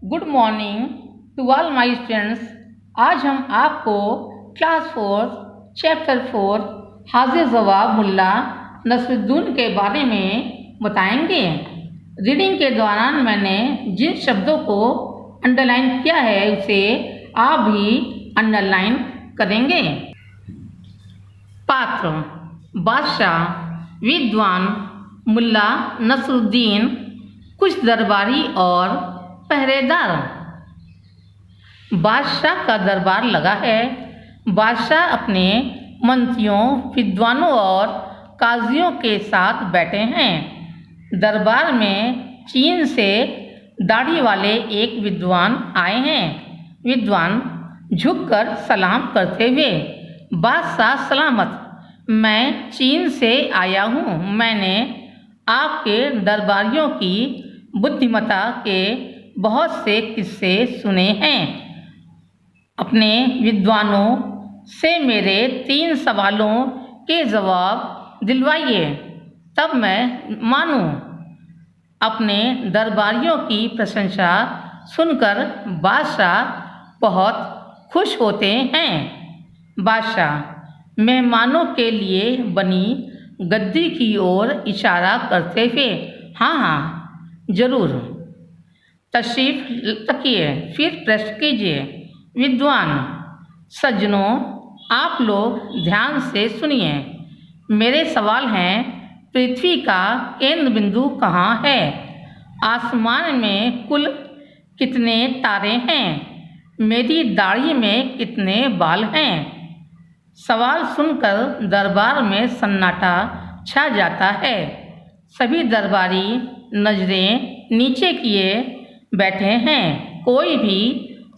Good morning to all my students. आज हम आपको क्लास 4 चैप्टर 4 हाजिर जवाब मुल्ला नसरुद्दीन के बारे में बताएंगे। रीडिंग के दौरान मैंने जिन शब्दों को अंडरलाइन किया है उसे आप भी अंडरलाइन करेंगे। पात्र: बादशाह, विद्वान मुल्ला नसरुद्दीन, कुछ दरबारी और पहरेदार। बादशाह का दरबार लगा है। बादशाह अपने मंत्रियों, विद्वानों और काजियों के साथ बैठे हैं। दरबार में चीन से दाढ़ी वाले एक विद्वान आए हैं। विद्वान झुककर सलाम करते हुए, बादशाह सलामत, मैं चीन से आया हूँ। मैंने आपके दरबारियों की बुद्धिमत्ता के बहुत से किस्से सुने हैं। अपने विद्वानों से मेरे 3 सवालों के जवाब दिलवाइए, तब मैं मानूं। अपने दरबारियों की प्रशंसा सुनकर बादशाह बहुत खुश होते हैं। बादशाह मेहमानों के लिए बनी गद्दी की ओर इशारा करते हुए, हाँ हाँ जरूर, तशरीफ रखिए, फिर प्रश्न कीजिए। विद्वान: सज्जनों, आप लोग ध्यान से सुनिए। मेरे सवाल हैं, पृथ्वी का केंद्र बिंदु कहाँ है? आसमान में कुल कितने तारे हैं? मेरी दाढ़ी में कितने बाल हैं? सवाल सुनकर दरबार में सन्नाटा छा जाता है। सभी दरबारी नजरें नीचे किए बैठे हैं। कोई भी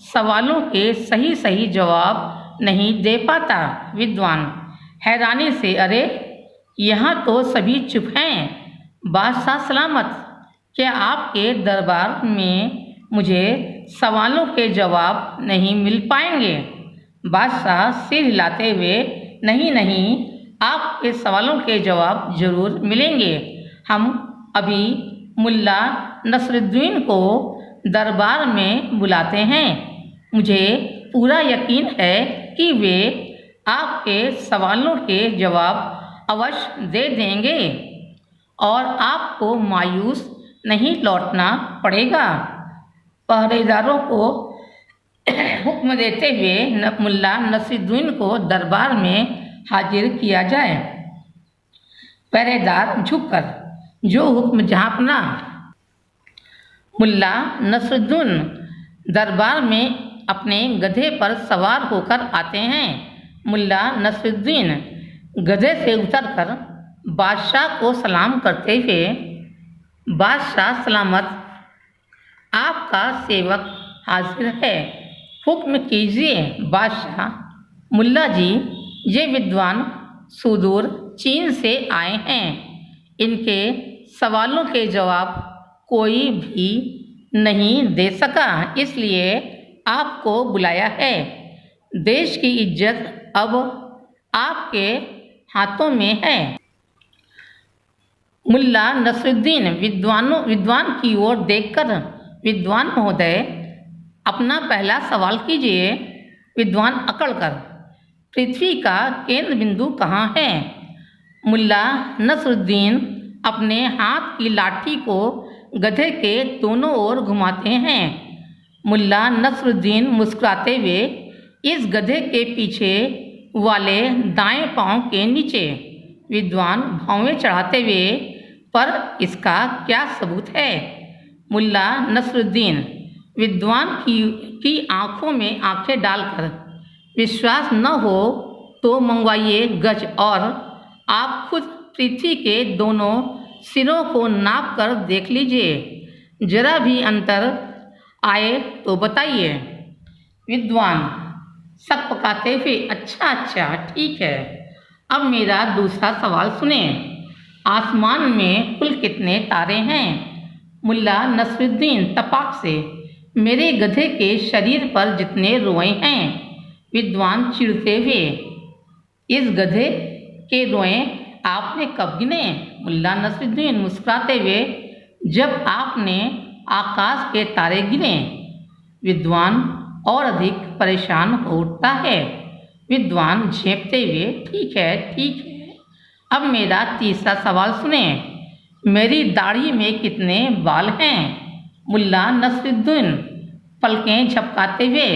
सवालों के सही जवाब नहीं दे पाता। विद्वान हैरानी से, अरे यहाँ तो सभी चुप हैं। बादशाह सलामत, क्या आपके दरबार में मुझे सवालों के जवाब नहीं मिल पाएंगे? बादशाह सिर हिलाते हुए, नहीं, आपके सवालों के जवाब जरूर मिलेंगे। हम अभी मुल्ला नसरुद्दीन को दरबार में बुलाते हैं। मुझे पूरा यकीन है कि वे आपके सवालों के जवाब अवश्य दे देंगे और आपको मायूस नहीं लौटना पड़ेगा। पहरेदारों को हुक्म देते हुए मुल्ला नसरुद्दीन को दरबार में हाजिर किया जाए। पहरेदार झुककर, जो हुक्म जहाँपना। मुल्ला नसरुद्दीन दरबार में अपने गधे पर सवार होकर आते हैं। मुल्ला नसरुद्दीन गधे से उतरकर बादशाह को सलाम करते हुए, बादशाह सलामत, आपका सेवक हाजिर है, हुक्म कीजिए। बादशाह: मुल्ला जी, ये विद्वान सुदूर चीन से आए हैं। इनके सवालों के जवाब कोई भी नहीं दे सका, इसलिए आपको बुलाया है। देश की इज्जत अब आपके हाथों में है। मुल्ला नसरुद्दीन विद्वान की ओर देखकर, विद्वान महोदय, अपना पहला सवाल कीजिए। विद्वान अकड़कर, पृथ्वी का केंद्र बिंदु कहाँ है? मुल्ला नसरुद्दीन अपने हाथ की लाठी को गधे के दोनों ओर घुमाते हैं। मुल्ला नसरुद्दीन मुस्कुराते हुए, इस गधे के पीछे वाले दाएं पांव के नीचे। विद्वान भौवें चढ़ाते हुए, पर इसका क्या सबूत है? मुल्ला नसरुद्दीन विद्वान की आंखों में आंखें डालकर, विश्वास न हो तो मंगवाइए गज और आप खुद पृथ्वी के दोनों सिरों को नाप कर देख लीजिए। जरा भी अंतर आए तो बताइए। विद्वान सक पकाते हुए, अच्छा ठीक है। अब मेरा दूसरा सवाल सुने। आसमान में कुल कितने तारे हैं? मुल्ला नसरुद्दीन तपाक से, मेरे गधे के शरीर पर जितने रोए हैं। विद्वान चिढ़ते हुए, इस गधे के रोए आपने कब गिने? मुल्ला नसरुद्दीन मुस्कुराते हुए, जब आपने आकाश के तारे गिने। विद्वान और अधिक परेशान हो उठता है। विद्वान झेपते हुए, ठीक है ठीक है, अब मेरा तीसरा सवाल सुने। मेरी दाढ़ी में कितने बाल हैं? मुल्ला नसरुद्दीन पलकें झपकाते हुए,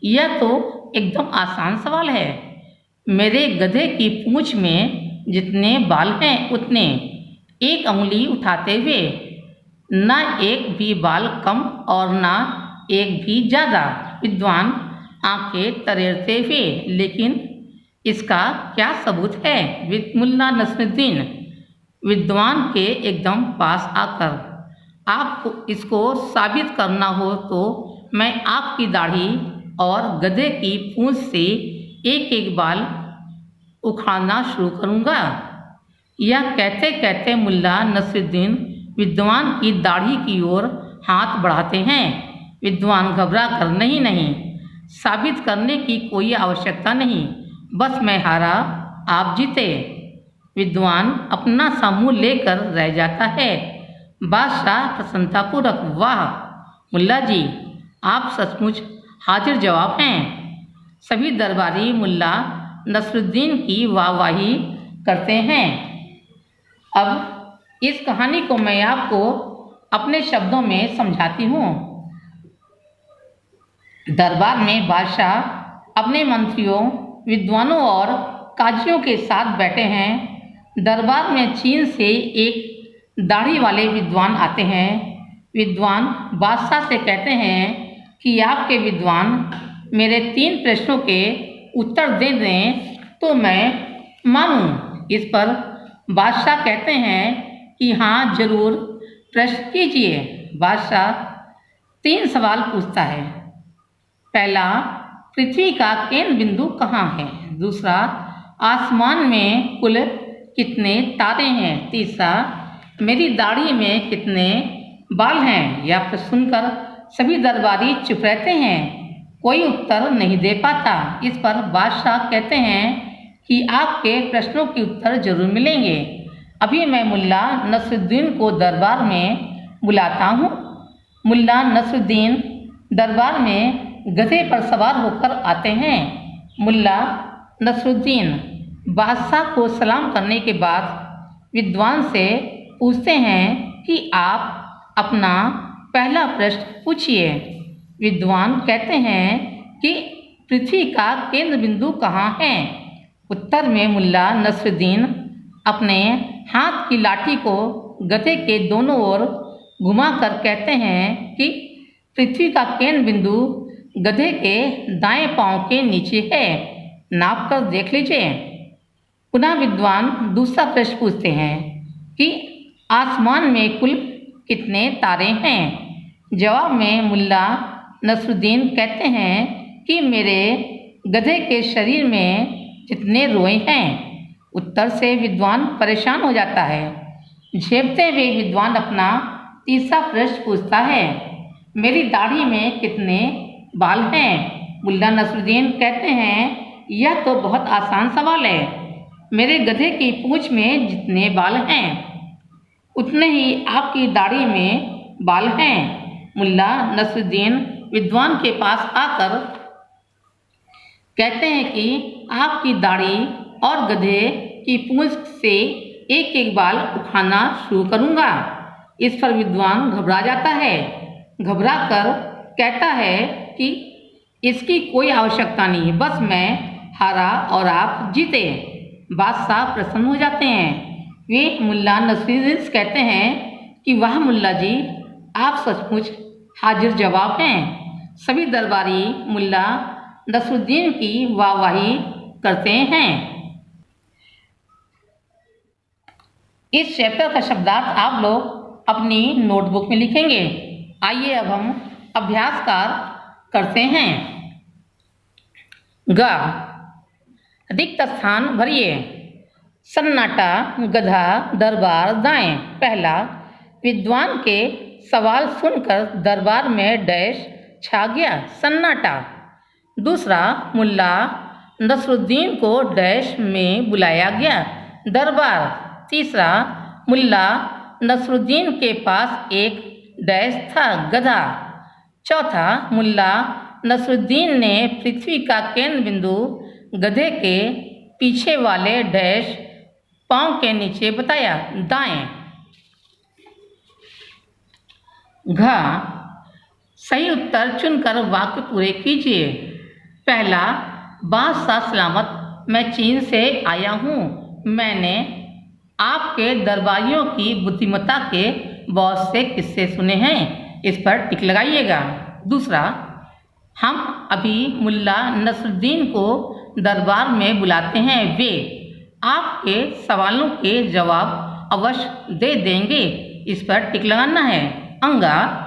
यह तो एकदम आसान सवाल है। मेरे गधे की पूंछ में जितने बाल हैं उतने। एक उंगली उठाते हुए, ना एक भी बाल कम और ना एक भी ज़्यादा। विद्वान आंखें तरेरते हुए, लेकिन इसका क्या सबूत है? मुल्ला नसरुद्दीन विद्वान के एकदम पास आकर, आपको इसको साबित करना हो तो मैं आपकी दाढ़ी और गधे की पूंछ से एक एक बाल उखाड़ना शुरू करूँगा। यह कहते कहते मुल्ला नसरुद्दीन विद्वान की दाढ़ी की ओर हाथ बढ़ाते हैं। विद्वान घबरा कर, नहीं नहीं, साबित करने की कोई आवश्यकता नहीं, बस मैं हारा, आप जीते। विद्वान अपना सा मुँह लेकर रह जाता है। बादशाह प्रसन्नतापूर्वक, वाह मुल्ला जी, आप सचमुच हाजिर जवाब हैं। सभी दरबारी मुल्ला नसरुद्दीन की वाहवाही करते हैं। अब इस कहानी को मैं आपको अपने शब्दों में समझाती हूँ। दरबार में बादशाह अपने मंत्रियों, विद्वानों और काजियों के साथ बैठे हैं। दरबार में चीन से एक दाढ़ी वाले विद्वान आते हैं। विद्वान बादशाह से कहते हैं कि आपके विद्वान मेरे 3 प्रश्नों के उत्तर दे दें तो मैं मानूं। इस पर बादशाह कहते हैं कि हाँ जरूर, प्रश्न कीजिए। बादशाह 3 सवाल पूछता है। पहला, पृथ्वी का केंद्र बिंदु कहाँ है? दूसरा, आसमान में कुल कितने तारे हैं? तीसरा, मेरी दाढ़ी में कितने बाल हैं? यह प्रश्न सुनकर सभी दरबारी चुप रहते हैं, कोई उत्तर नहीं दे पाता। इस पर बादशाह कहते हैं कि आपके प्रश्नों के उत्तर जरूर मिलेंगे। अभी मैं मुल्ला नसरुद्दीन को दरबार में बुलाता हूँ। मुल्ला नसरुद्दीन दरबार में गधे पर सवार होकर आते हैं। मुल्ला नसरुद्दीन बादशाह को सलाम करने के बाद विद्वान से पूछते हैं कि आप अपना पहला प्रश्न पूछिए। विद्वान कहते हैं कि पृथ्वी का केंद्र बिंदु कहाँ है? उत्तर में मुल्ला नसरुद्दीन अपने हाथ की लाठी को गधे के दोनों ओर घुमाकर कहते हैं कि पृथ्वी का केंद्र बिंदु गधे के दाएं पांव के नीचे है, नाप कर देख लीजिए। पुनः विद्वान दूसरा प्रश्न पूछते हैं कि आसमान में कुल कितने तारे हैं? जवाब में मुल्ला नसरुद्दीन कहते हैं कि मेरे गधे के शरीर में जितने रोए हैं। उत्तर से विद्वान परेशान हो जाता है। झेपते हुए विद्वान अपना तीसरा प्रश्न पूछता है, मेरी दाढ़ी में कितने बाल हैं? मुल्ला नसरुद्दीन कहते हैं, यह तो बहुत आसान सवाल है। मेरे गधे की पूंछ में जितने बाल हैं उतने ही आपकी दाढ़ी में बाल हैं। मुल्ला नसरुद्दीन विद्वान के पास आकर कहते हैं कि आपकी दाढ़ी और गधे की पूंछ से एक एक बाल उखाड़ना शुरू करूँगा। इस पर विद्वान घबरा जाता है। घबरा कर कहता है कि इसकी कोई आवश्यकता नहीं, बस मैं हारा और आप जीते। बादशाह प्रसन्न हो जाते हैं। वे मुल्ला नसरुद्दीन से कहते हैं कि वाह मुल्ला जी, आप सचमुच हाजिर जवाब हैं। सभी दरबारी मुल्ला नसरुद्दीन की वाहवाही करते हैं। इस चैप्टर का शब्दार्थ आप लोग अपनी नोटबुक में लिखेंगे। आइए अब हम अभ्यासकार करते हैं। ग, रिक्त स्थान भरिए। सन्नाटा, गधा, दरबार दाएं। पहला, विद्वान के सवाल सुनकर दरबार में डैश छा गया, सन्नाटा। दूसरा, मुल्ला नसरुद्दीन को डैश में बुलाया गया, दरबार। तीसरा, मुल्ला नसरुद्दीन के पास एक डैश था, गधा। चौथा, मुल्ला नसरुद्दीन ने पृथ्वी का केंद्र बिंदु गधे के पीछे वाले डैश पांव के नीचे बताया। दाएं। घ, सही उत्तर चुनकर वाक्य पूरे कीजिए। पहला, बादशाह सलामत, मैं चीन से आया हूँ। मैंने आपके दरबारियों की बुद्धिमत्ता के बहुत से किस्से सुने हैं। इस पर टिक लगाइएगा। दूसरा, हम अभी मुल्ला नसरुद्दीन को दरबार में बुलाते हैं। वे आपके सवालों के जवाब अवश्य दे देंगे। इस पर टिक लगाना है। अंगा,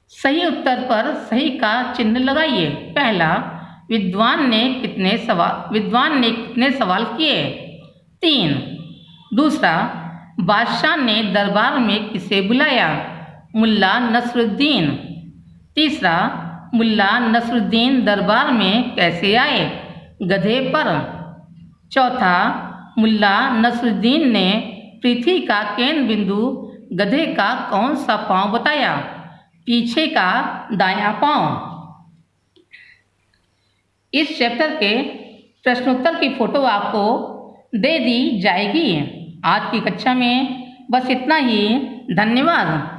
सही उत्तर पर सही का चिन्ह लगाइए। पहला, विद्वान ने कितने सवाल किए? 3। दूसरा, बादशाह ने दरबार में किसे बुलाया? मुल्ला नसरुद्दीन। तीसरा, मुल्ला नसरुद्दीन दरबार में कैसे आए? गधे पर। चौथा, मुल्ला नसरुद्दीन ने पृथ्वी का केंद्र बिंदु गधे का कौन सा पांव बताया? पीछे का दायां पांव। इस चैप्टर के प्रश्नोत्तर की फोटो आपको दे दी जाएगी। आज की कक्षा में बस इतना ही। धन्यवाद।